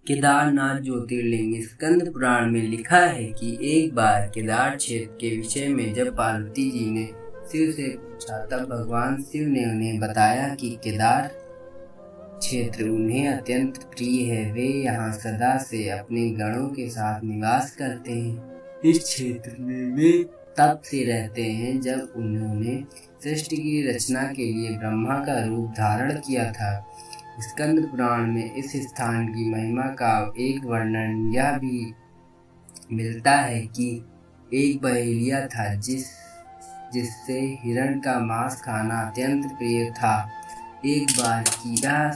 केदारनाथ ज्योतिर्लिंग। स्कंद पुराण में लिखा है कि एक बार केदार क्षेत्र के विषय में जब पार्वती जी ने शिव से पूछा, तब भगवान शिव ने उन्हें बताया कि केदार क्षेत्र उन्हें अत्यंत प्रिय है। वे यहाँ सदा से अपने गणों के साथ निवास करते हैं। इस क्षेत्र में वे तब से रहते हैं जब उन्होंने सृष्टि की रचना के लिए ब्रह्मा का रूप धारण किया था। स्कंद पुराण में इस स्थान की महिमा का एक वर्णन यह भी मिलता है कि एक बहेलिया था जिससे हिरण का मांस खाना अत्यंत प्रिय था। एक बार कीड़ा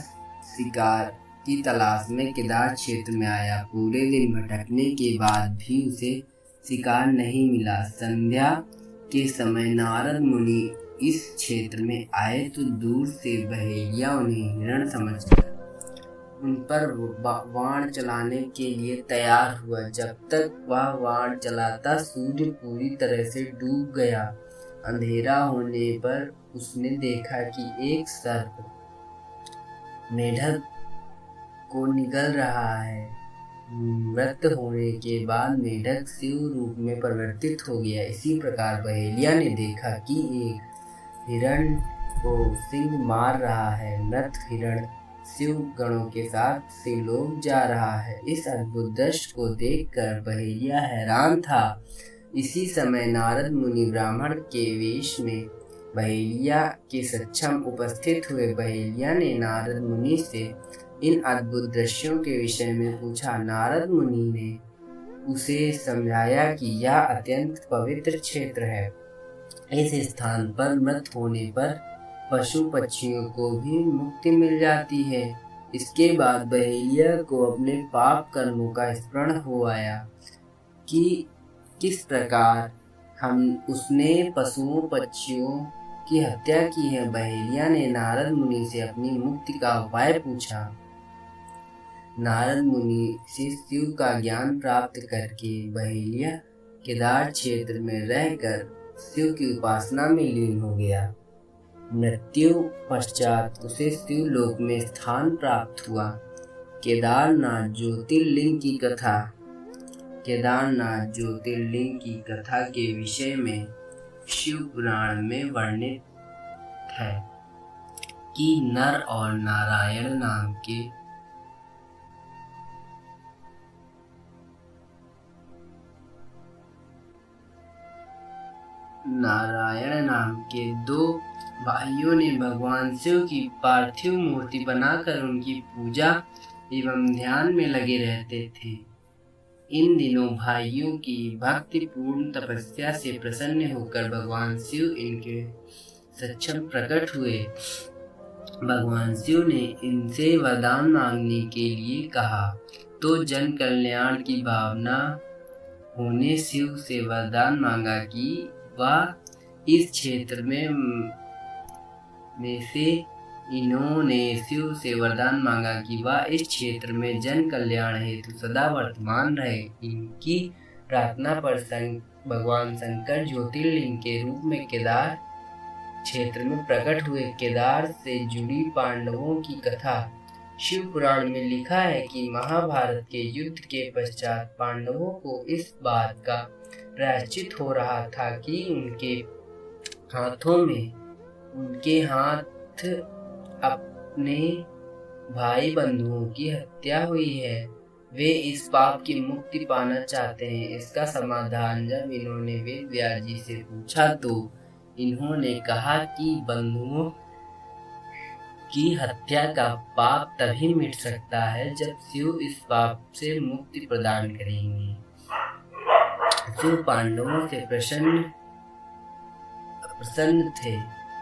शिकार की तलाश में केदार क्षेत्र में आया। पूरे दिन भटकने के बाद भी उसे शिकार नहीं मिला। संध्या के समय नारद मुनि इस क्षेत्र में आए तो दूर से बहेलिया उन्हें हिरण समझकर उन पर बाण चलाने के लिए तैयार हुआ। जब तक वह बाण चलाता सूर्य पूरी तरह से डूब गया। अंधेरा होने पर उसने देखा कि एक सर्प मेढक को निगल रहा है। मृत होने के बाद मेढक शिव रूप में परिवर्तित हो गया। इसी प्रकार बहेलिया ने देखा कि एक हिरण को सिंह मार रहा है। मृत हिरण शिव गणों के साथ शिवलोक जा रहा है। इस अद्भुत दृश्य को देखकर बहेलिया हैरान था। इसी समय नारद मुनि ब्राह्मण के वेश में बहेलिया के समक्ष उपस्थित हुए। बहेलिया ने नारद मुनि से इन अद्भुत दृश्यों के विषय में पूछा। नारद मुनि ने उसे समझाया कि यह अत्यंत पवित्र क्षेत्र है। इस स्थान पर मृत होने पर पशु पक्षियों को भी मुक्ति मिल जाती है। इसके बाद बहेलिया को अपने पाप कर्मों का स्मरण हो आया कि किस प्रकार उसने पशुओं पक्षियों की हत्या की है। बहेलिया ने नारद मुनि से अपनी मुक्ति का उपाय पूछा। नारद मुनि से शिव का ज्ञान प्राप्त करके बहेलिया केदार क्षेत्र में रहकर शिव की उपासना में लीन हो गया। मृत्यु पश्चात उसे शिव लोक में स्थान प्राप्त हुआ। केदारनाथ ज्योतिर्लिंग की कथा। केदारनाथ ज्योतिर्लिंग की कथा के विषय में शिव पुराण में वर्णित है कि नर और नारायण नाम के दो भाइयों ने भगवान शिव की पार्थिव मूर्ति बनाकर उनकी पूजा एवं ध्यान में लगे रहते थे। इन दिनों भाइयों की भक्तिपूर्ण तपस्या से प्रसन्न होकर भगवान शिव इनके सक्षम प्रकट हुए। भगवान शिव ने इनसे वरदान मांगने के लिए कहा तो जन कल्याण की भावना होने शिव से वरदान मांगा कि वह इस क्षेत्र में से इन्होंने शिव से वरदान मांगा कि वह इस क्षेत्र में जन कल्याण हेतु सदा वर्तमान रहे। इनकी प्रार्थना पर भगवान शंकर ज्योतिर्लिंग के रूप में केदार क्षेत्र में प्रकट हुए। केदार से जुड़ी पांडवों की कथा। शिव पुराण में लिखा है कि महाभारत के युद्ध के पश्चात पांडवों को इस बात का प्रायश्चित हो रहा था कि उनके हाथ अपने भाई बंधुओं की हत्या हुई है। वे इस पाप की मुक्ति पाना चाहते हैं। इसका समाधान जब इन्होंने वेद व्यास जी से पूछा तो इन्होंने कहा कि बंधुओं की हत्या का पाप तभी मिट सकता है जब शिव इस पाप से मुक्ति प्रदान करेंगे। शिव पांडवों से प्रसन्न थे।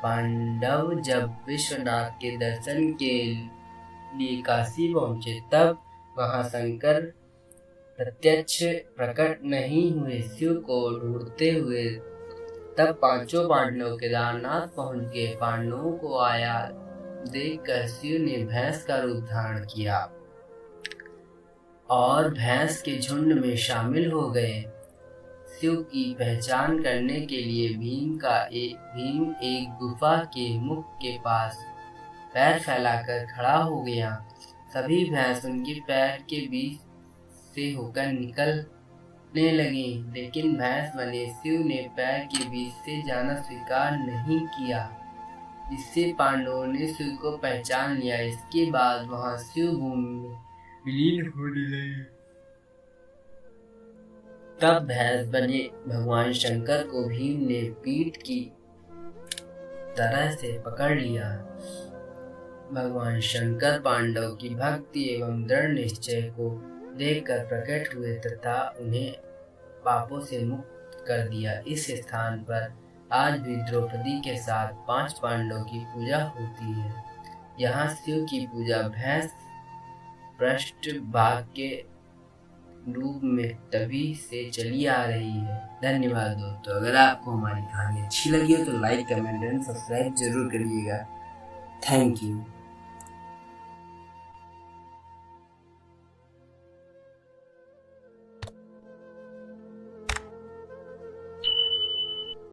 पांडव जब विश्वनाथ के दर्शन के लिए काशी पहुंचे तब वहां शंकर प्रत्यक्ष प्रकट नहीं हुए। शिव को ढूंढते हुए तब पांचों पांडव केदारनाथ पहुंच गए। पांडवों को आया देखकर शिव ने भैंस का रूप धारण किया और भैंस के झुंड में शामिल हो गए। शिव की पहचान करने के लिए भीम एक गुफा के मुख के पास पैर फैलाकर खड़ा हो गया। सभी भैंस उनके पैर के बीच से होकर निकलने लगी, लेकिन भैंस बने शिव ने पैर के बीच से जाना स्वीकार नहीं किया। इससे पांडवों ने शिव को पहचान लिया। इसके बाद वहां शिव भूमि में विलीन होने लगे। तब भैंस बने भगवान शंकर को भीम ने पीठ की तरह से पकड़ लिया। भगवान शंकर पांडव की भक्ति एवं दृढ़ निश्चय को देखकर प्रकट हुए तथा उन्हें पापों से मुक्त कर दिया। इस स्थान पर आज भी द्रौपदी के साथ 5 पांडवों की पूजा होती है। यहाँ शिव की पूजा भैंस पृष्ठ भाग के रूप में तभी से चली आ रही है। धन्यवाद दोस्तों। अगर आपको हमारी कहानी अच्छी लगी हो तो लाइक, कमेंट एंड सब्सक्राइब जरूर करिएगा। Thank you.